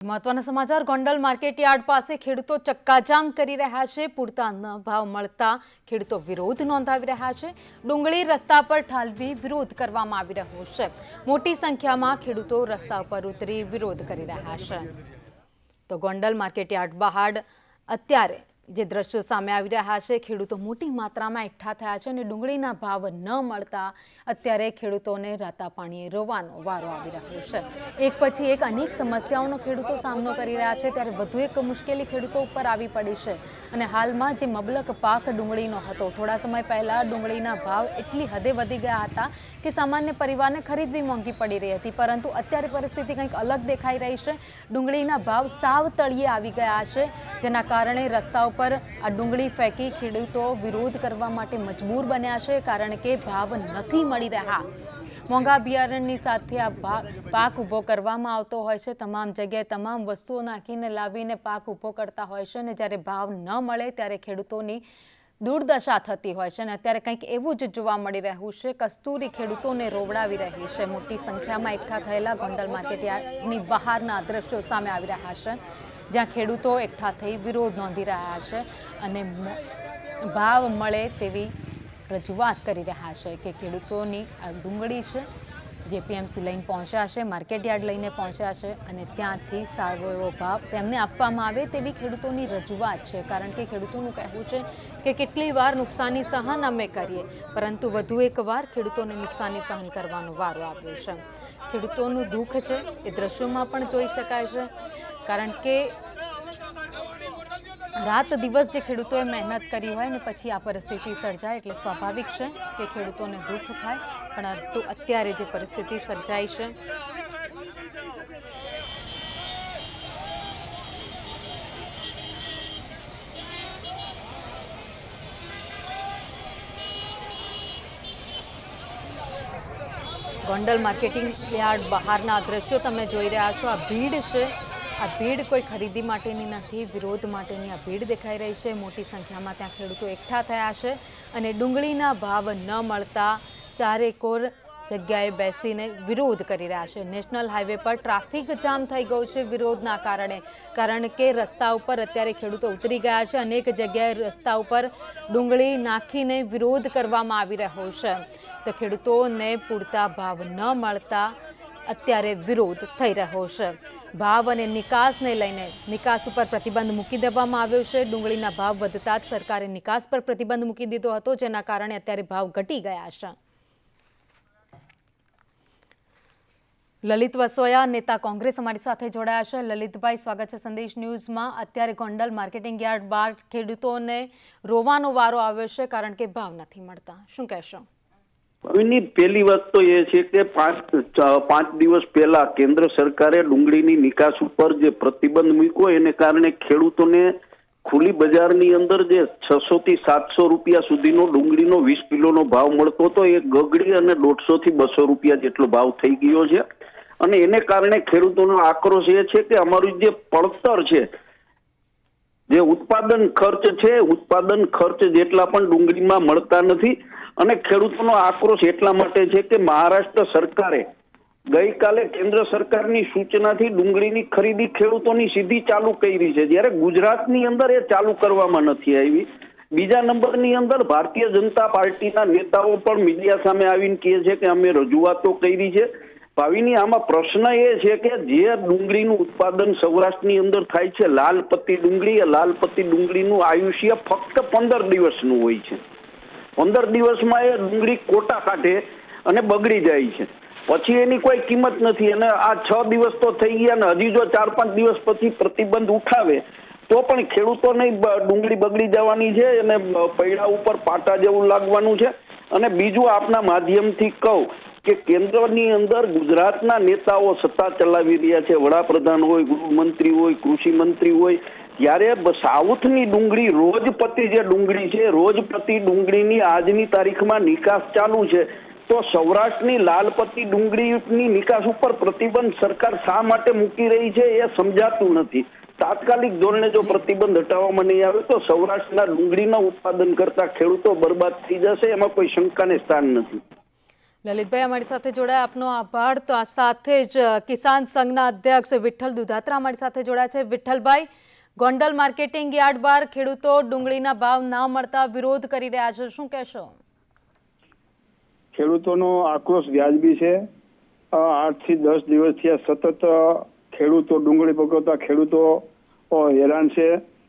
મહત્વના સમાચાર ગોંડલ માર્કેટયાર્ડ પાસે ખેડૂતો ચક્કાજામ કરી રહ્યા છે। પૂરતા ન ભાવ મળતા ખેડૂતો વિરોધ નોંધાવી રહ્યા છે। ડુંગળી રસ્તા પર ઠાલવી વિરોધ કરવામાં આવી રહ્યો છે। મોટી સંખ્યામાં ખેડૂતો રસ્તા પર ઉતરી વિરોધ કરી રહ્યા છે। તો ગોંડલ માર્કેટયાર્ડ બહાર અત્યારે જે દ્રશ્યો સામે આવી રહ્યા છે, ખેડૂતો મોટી માત્રામાં એકઠા થયા છે અને ડુંગળીના ભાવ ન મળતા અત્યારે ખેડૂતોને રાતા પાણીએ રોવાનો વારો આવી રહ્યો છે। એક પછી એક અનેક સમસ્યાઓનો ખેડૂતો સામનો કરી રહ્યા છે, ત્યારે વધુ એક મુશ્કેલી ખેડૂતો ઉપર આવી પડી છે। અને હાલમાં જે મબલક પાક ડુંગળીનો હતો, થોડા સમય પહેલા ડુંગળીના ભાવ એટલી હદે વધી ગયા હતા કે સામાન્ય પરિવારને ખરીદવી મોંઘી પડી રહી હતી, પરંતુ અત્યારે પરિસ્થિતિ કંઈક અલગ દેખાઈ રહી છે। ડુંગળીના ભાવ સાવ તળિયે આવી ગયા છે, જેના કારણે રસ્તા પર આ ડુંગળી ફેંકી ખેડૂતો વિરોધ કરવા માટે મજબૂર બન્યા છે, કારણ કે ભાવ નથી મળી રહ્યા। મોંઘા બિયારણની સાથે આ પાક ઊભો કરવામાં આવતો હોય છે, તમામ જગ્યાએ તમામ વસ્તુઓ નાખીને લાવીને પાક ઊભો કરતા હોય છે, અને જ્યારે ભાવ ન મળે ત્યારે ખેડૂતોની દુર્દશા થતી હોય છે। અને અત્યારે કંઈક એવું જ જોવા મળી રહ્યું છે, કસ્તુરી ખેડૂતોને રોવડાવી રહી છે। મોટી સંખ્યામાં એકઠા થયેલા ગોંડલ માર્કેટયાર્ડની બહારના દ્રશ્યો સામે આવી રહ્યા છે, જ્યાં ખેડૂતો એકઠા થઈ વિરોધ નોંધી રહ્યા છે અને ભાવ મળે તેવી રજૂઆત કરી રહ્યા છે કે ખેડૂતોની આ ડુંગળી છે જે પીએમસી લઈને પહોંચ્યા છે, માર્કેટયાર્ડ લઈને પહોંચ્યા છે અને ત્યાંથી સારો એવો ભાવ તેમને આપવામાં આવે તેવી ખેડૂતોની રજૂઆત છે। કારણ કે ખેડૂતોનું કહેવું છે કે કેટલી વાર નુકસાની સહન અમે કરીએ, પરંતુ વધુ એક વાર ખેડૂતોને નુકસાની સહન કરવાનો વારો આવ્યો છે। ખેડૂતોનું દુઃખ છે એ દ્રશ્યોમાં પણ જોઈ શકાય છે, કારણ કે રાત દિવસ જે ખેડૂતોએ મહેનત કરી હોય ને પછી આ પરિસ્થિતિ સર્જાય એટલે સ્વાભાવિક છે કે ખેડૂતોને દુઃખ થાય, પરંતુ અત્યારે જે પરિસ્થિતિ સર્જાઈ છે ગોંડલ માર્કેટિંગ યાર્ડ બહારના દ્રશ્યો તમે જોઈ રહ્યા છો। આ ભીડ છે, આ ભીડ કોઈ ખરીદી માટેની નથી, વિરોધ માટેની આ ભીડ દેખાઈ રહી છે। મોટી સંખ્યામાં ત્યાં ખેડૂતો એકઠા થયા છે અને ડુંગળીના ભાવ ન મળતા ચારેકોર જગ્યાએ બેસીને વિરોધ કરી રહ્યા છે। નેશનલ હાઈવે પર ટ્રાફિક જામ થઈ ગયો છે વિરોધના કારણે, કારણ કે રસ્તા ઉપર અત્યારે ખેડૂતો ઉતરી ગયા છે। અનેક જગ્યાએ રસ્તા ઉપર ડુંગળી નાખીને વિરોધ કરવામાં આવી રહ્યો છે, તો ખેડૂતોને પૂરતા ભાવ ન મળતા અત્યારે વિરોધ થઈ રહ્યો છે। ભાવ અને નિકાસને લઈને નિકાસ ઉપર પ્રતિબંધ મૂકી દેવામાં આવ્યો છે। ડુંગળીના ભાવ વધતા જ સરકારે નિકાસ પર પ્રતિબંધ મૂકી દીધો હતો, જેના કારણે અત્યારે ભાવ ઘટી ગયા છે। લલિત વસોયા, નેતા કોંગ્રેસ અમારી સાથે જોડાયા છે। લલિતભાઈ, સ્વાગત છે સંદેશ ન્યૂઝમાં। અત્યારે ગોંડલ માર્કેટિંગ યાર્ડ બહાર ખેડૂતોને રોવાનો વારો આવ્યો છે, કારણ કે ભાવ નથી મળતા, શું કહેશો? પહેલી વાત તો એ છે કે પાંચ દિવસ પહેલા કેન્દ્ર સરકારે ડુંગળીની નિકાસ ઉપર જે પ્રતિબંધ મૂક્યો, એને કારણે ખેડૂતોને ખુલ્લી બજારની અંદર જે 600 થી 700 રૂપિયા સુધીનો ડુંગળીનો 20 કિલોનો ભાવ મળતો હતો, એ ગગડી અને 150 થી 200 રૂપિયા જેટલો ભાવ થઈ ગયો છે। અને એને કારણે ખેડૂતોનો આક્રોશ એ છે કે અમારું જે પડતર છે, જે ઉત્પાદન ખર્ચ છે, ઉત્પાદન ખર્ચ જેટલા પણ ડુંગળીમાં મળતા નથી। અને ખેડૂતોનો આક્રોશ એટલા માટે છે કે મહારાષ્ટ્ર સરકારે ગઈકાલે કેન્દ્ર સરકારની સૂચનાથી ડુંગળીની ખરીદી ખેડૂતોની સીધી ચાલુ કરી છે, જ્યારે ગુજરાતની અંદર એ ચાલુ કરવામાં નથી આવી। બીજા નંબરની અંદર ભારતીય જનતા પાર્ટીના નેતાઓ પણ મીડિયા સામે આવીને કહે છે કે અમે રજૂઆતો કરી છે। ભાવિની આમાં પ્રશ્ન એ છે કે જે ડુંગળીનું ઉત્પાદન સૌરાષ્ટ્રની અંદર થાય છે, લાલ પત્તી ડુંગળી, એ લાલ પત્તી ડુંગળીનું આયુષ્ય ફક્ત 15 દિવસનું હોય છે। 15 દિવસમાં એ ડુંગળી કોટા કાઢે અને બગડી જાય છે, પછી એની કોઈ કિંમત નથી। અને આ 6 દિવસ તો થઈ ગયા ને હજી જો 4-5 દિવસ પછી પ્રતિબંધ ઉઠાવે તો પણ ખેડૂતોને ડુંગળી બગડી જવાની છે અને પૈડા ઉપર પાટા જેવું લાગવાનું છે। અને બીજું આપના માધ્યમથી કહું કે કેન્દ્રની અંદર ગુજરાતના નેતાઓ સત્તા ચલાવી રહ્યા છે, વડાપ્રધાન હોય, ગૃહમંત્રી હોય, કૃષિ મંત્રી હોય, ત્યારે સાઉથની ડુંગળી રોજપતિ જે ડુંગળી છે, રોજપતિ ડુંગળીની આજની તારીખમાં નિકાસ ચાલુ છે, તો સૌરાષ્ટ્રની લાલપત્તી ડુંગળીની નિકાસ ઉપર પ્રતિબંધ સરકાર શા માટે મૂકી રહી છે એ સમજાતું નથી। તાત્કાલિક ધોરણે જો પ્રતિબંધ હટાવવામાં નહીં આવે તો સૌરાષ્ટ્રના ડુંગળીના ઉત્પાદન કરતા ખેડૂતો બરબાદ થઈ જશે, એમાં કોઈ શંકાને સ્થાન નથી। લલિતભાઈ અમારી સાથે જોડાયા, આપનો આભાર. તો આ સાથે જ કિસાન સંઘના અધ્યક્ષ વિઠ્ઠલ દુધાત્રા અમારી સાથે જોડાયા છે. વિઠ્ઠલભાઈ, ગોંડલ માર્કેટિંગ યાર્ડ બહાર ખેડૂતો ડુંગળીના ભાવ ના મળતા વિરોધ કરી રહ્યા છે, શું કહેશો? ખેડૂતોનો આક્રોશ વ્યાજબી છે. 8 થી 10 દિવસથી સતત ખેડૂતો ડુંગળી પકવતા ખેડૂતો હેરાન છે.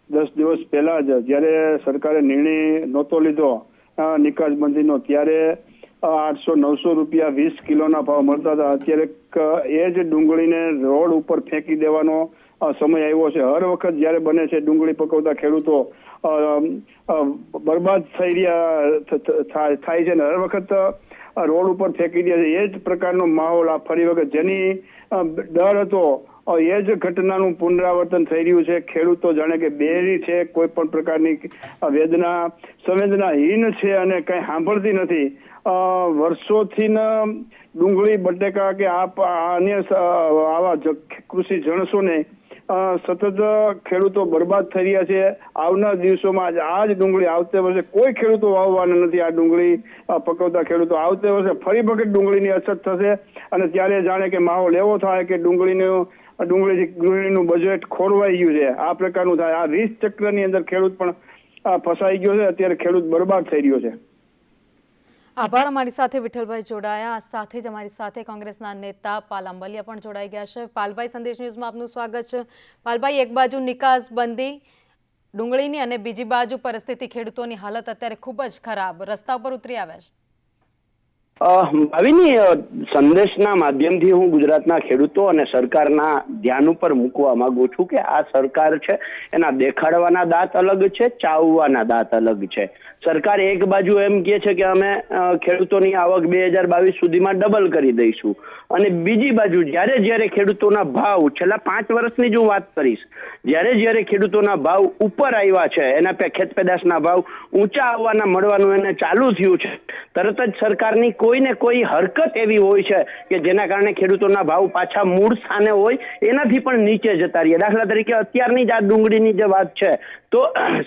10 દિવસ પહેલા જ જ્યારે સરકારે નિર્ણય નહોતો લીધો નિકાસ બંધીનો, ત્યારે 800-900 રૂપિયા 20 કિલોના ભાવ મળતા હતા. અત્યારે એ જ ડુંગળીને રોડ ઉપર ફેંકી દેવાનો સમય આવ્યો છે. હર વખત જ્યારે બને છે ડુંગળી પકવતા ખેડૂતો બરબાદ થઈ રહ્યા થાય છે ને હર વખત રોડ ઉપર ફેંકી દે છે. એ જ પ્રકારનો માહોલ આ ફરી વખત જેની ડર હતો એ જ ઘટનાનું પુનરાવર્તન થઈ રહ્યું છે. ખેડૂતો જાણે કે બેરી છે, કોઈ પણ પ્રકારની વેદના સંવેદનાહીન છે અને કઈ સાંભળતી નથી. વર્ષોથી ડુંગળી, બટેકા કે અન્ય આવા કૃષિ જણસોને સતત ખેડૂતો બરબાદ થઈ રહ્યા છે. આવનાર દિવસોમાં આ જ ડુંગળી આવતે વર્ષે કોઈ ખેડૂતો વાવવાના નથી. આ ડુંગળી પકવતા ખેડૂતો આવતે વર્ષે ફરી વખત ડુંગળીની અછત થશે અને ત્યારે જાણે કે માહોલ એવો થાય કે ડુંગળીનું બજેટ ખોરવાઈ ગયું છે. આ પ્રકારનું થાય. આ 20 ચક્રની અંદર ખેડૂત પણ ફસાઈ ગયો છે. અત્યારે ખેડૂત બરબાદ થઈ રહ્યો છે. આભાર. અમારી સાથે વિઠ્ઠલભાઈ જોડાયા. આ સાથે જ અમારી સાથે કોંગ્રેસના નેતા પાલ આંબલિયા પણ જોડાઈ ગયા છે. પાલભાઈ, સંદેશ ન્યૂઝમાં આપનું સ્વાગત છે. પાલભાઈ, એક બાજુ નિકાસ બંધી ડુંગળીની અને બીજી બાજુ પરિસ્થિતિ ખેડૂતોની હાલત અત્યારે ખૂબ જ ખરાબ, રસ્તા ઉપર ઉતરી આવ્યા છે. ભાવિની, સંદેશના માધ્યમથી હું ગુજરાતના ખેડૂતો અને સરકારના ધ્યાન ઉપર મૂકવા માંગુ છું કે આ સરકાર છે એના દેખાડવાના દાંત અલગ છે, ચાવવાના દાંત અલગ છે. સરકાર એક બાજુ એમ કહે છે કે અમે ખેડૂતોની આવક 2022 સુધીમાં ડબલ કરી દઈશું, અને બીજી બાજુ જ્યારે ખેડૂતોના ભાવ છેલ્લા 5 વર્ષની જ હું વાત કરીશ, જ્યારે ખેડૂતોના ભાવ ઉપર આવ્યા છે, એના ખેત પેદાશના ભાવ ઊંચા આવવાના મળવાનું એને ચાલુ થયું છે, તરત જ સરકારની કોઈને કોઈ હરકત એવી હોય છે કે જેના કારણે ખેડૂતોના ભાવ પાછા મૂળ સ્થાને હોય એનાથી પણ નીચે જતા રહીએ. દાખલા તરીકે અત્યારની જ આ ડુંગળીની જે વાત છે, તો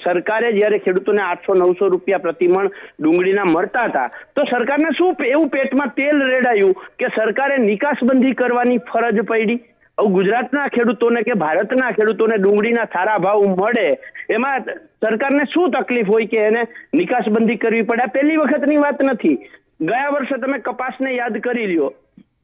સરકારે જ્યારે ખેડૂતોને 800-900 રૂપિયા પ્રતિમણ ડુંગળીના મળતા હતા, તો સરકારને શું એવું પેટમાં તેલ રેડાયું કે સરકારે નિકાસબંધી કરવાની ફરજ પડી. ગુજરાતના ખેડૂતોને કે ભારતના ખેડૂતોને ડુંગળીના સારા ભાવ મળે, એમાં સરકારને શું તકલીફ હોય કે એને નિકાસબંધી કરવી પડે? પહેલી વખતની વાત નથી. ગયા વર્ષે તમે કપાસને યાદ કરી લ્યો.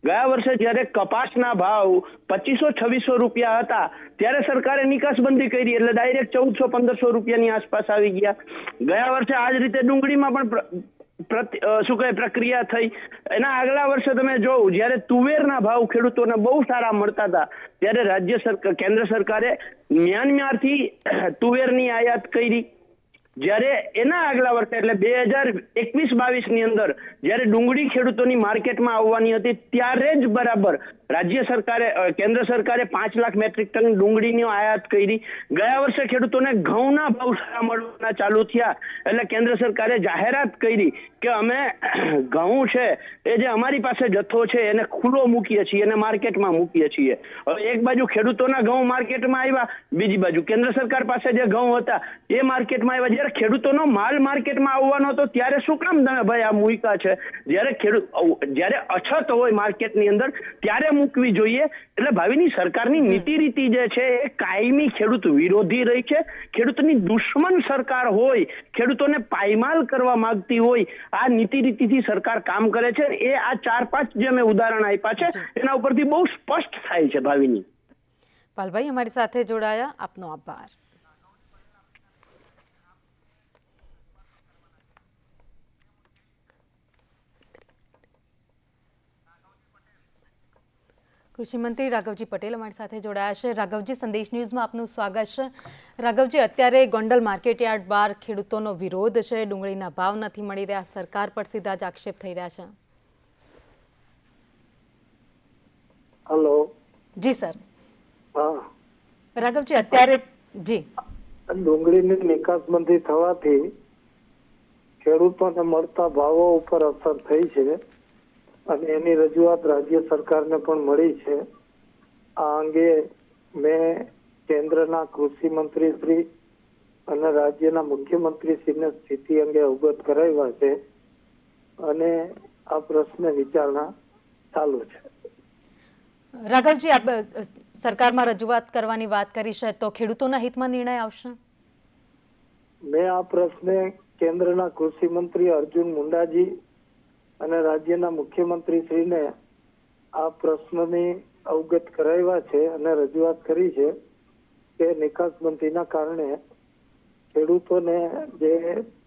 ગયા વર્ષે જ્યારે કપાસના ભાવ 2500-2600 રૂપિયા હતા, ત્યારે સરકારે નિકાસબંધી કરી, એટલે ડાયરેક્ટ 1400-1500 રૂપિયાની આસપાસ આવી ગયા. ગયા વર્ષે આ જ રીતે ડુંગળીમાં પણ પ્રક્રિયા થઈ. એના આગલા વર્ષે તમે જોવું, જ્યારે તુવેરના ભાવ ખેડૂતોને બહુ સારા મળતા હતા, ત્યારે કેન્દ્ર સરકારે મ્યાનમારથી તુવેરની આયાત કરી. જ્યારે એના આગલા વર્ષે એટલે 2021-22 ની અંદર જ્યારે ડુંગળી ખેડૂતોની માર્કેટમાં આવવાની હતી, ત્યારે જ બરાબર કેન્દ્ર સરકારે 5 લાખ મેટ્રિક ટન ડુંગળીની આયાત કરી. ગયા વર્ષે ખેડૂતોને ઘઉંના ભાવ સારા મળવાના ચાલુ થયા, એટલે કેન્દ્ર સરકારે જાહેરાત કરી કે અમે ઘઉં છે એ જે અમારી પાસે જથ્થો છે એને ખુલ્લો મૂકીએ છીએ અને માર્કેટમાં મૂકીએ છીએ. હવે એક બાજુ ખેડૂતોના ઘઉં માર્કેટમાં આવ્યા, બીજી બાજુ કેન્દ્ર સરકાર પાસે જે ઘઉં હતા એ માર્કેટમાં આવ્યા. જ્યારે ખેડૂતોનો માલ માર્કેટમાં આવવાનો હતો, ત્યારે શું કામ તમે ભાઈ આ મૂક્યા છે? જ્યારે અછત હોય માર્કેટની અંદર, ત્યારે મૂકવી જોઈએ. એટલે ભાવિની સરકારની નીતિ રીતિ જે છે એ કાયમી ખેડૂત વિરોધી રહી છે. ખેડૂતની દુશ્મન સરકાર હોય, ખેડૂતોને પાયમાલ કરવા માંગતી હોય, આ નીતિ રીતિથી સરકાર કામ કરે છે. એ આ 4-5 જે મેં ઉદાહરણ આપ્યા છે એના ઉપરથી બહુ સ્પષ્ટ થાય છે. ભાવિની. પાલભાઈ, અમારી સાથે જોડાયા, આપનો આભાર. કૃષિ મંત્રી રાઘવજી પટેલ અમારી સાથે જોડાયા છે. રાઘવજી, સંદેશ ન્યૂઝમાં આપનું સ્વાગત છે. રાઘવજી, અત્યારે ગોંડલ માર્કેટ યાર્ડ બહાર ખેડૂતોનો વિરોધ છે, ડુંગળીના ભાવ નથી મળી રહ્યા, સરકાર પર સીધા જ આક્ષેપ થઈ રહ્યા છે. હેલો. જી સર. હા રાઘવજી, અત્યારે જી ડુંગળીની નિકાસબંધી થવાથી ખેડૂતોને મળતા ભાવો ઉપર અસર થઈ છે અને એની રજૂઆત રાજ્ય સરકારને પણ મળી છે. આ અંગે મેં કેન્દ્રના કૃષિ મંત્રી શ્રી અને રાજ્યના મુખ્યમંત્રી શ્રીને સ્થિતિ અંગે અવગત કરાવ્યા છે અને આ પ્રશ્ને વિચારણા ચાલુ છે. રાઘવજી, આપ સરકારમાં રજૂઆત કરવાની વાત કરી છે, તો ખેડૂતોના હિતમાં નિર્ણય આવશે? મેં આ પ્રશ્ને કેન્દ્રના કૃષિ મંત્રી અર્જુન મુંડાજી અને રાજ્યના મુખ્યમંત્રી શ્રીને આ પ્રશ્નની અવગત કરાવ્યા છે અને રજૂઆત કરી છે કે નિકાસબંધીના કારણે ખેડૂતોને જે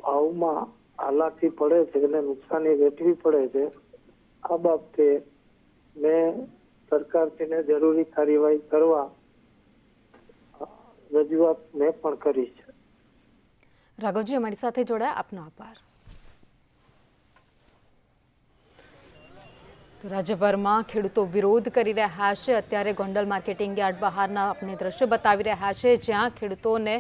ભાવમાં હાલાકી પડે છે અને નુકસાની વેઠવી પડે છે, આ બાબતે મેં સરકારશ્રીને જરૂરી કાર્યવાહી કરવા રજૂઆત મેં પણ કરી છે. રાઘવજી, અમારી સાથે જોડાયા, આપનો આભાર. તો રાજ્યભરમાં ખેડૂતો વિરોધ કરી રહ્યા છે. અત્યારે ગોંડલ માર્કેટિંગ યાર્ડ બહારના આપણે દ્રશ્ય બતાવી રહ્યા છે, જ્યાં ખેડૂતોને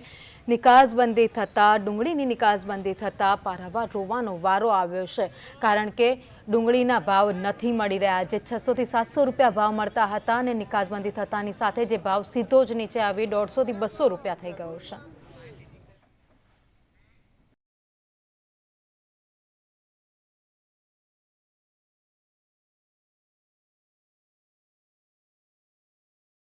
નિકાસબંધી થતાં, ડુંગળીની નિકાસબંધી થતાં પારાવાર રોવાનો વારો આવ્યો છે. કારણ કે ડુંગળીના ભાવ નથી મળી રહ્યા. જે 600 થી 700 રૂપિયા ભાવ મળતા હતા અને નિકાસબંધી થતાની સાથે જે ભાવ સીધો જ નીચે આવી 150 થી 200 રૂપિયા થઈ ગયો છે.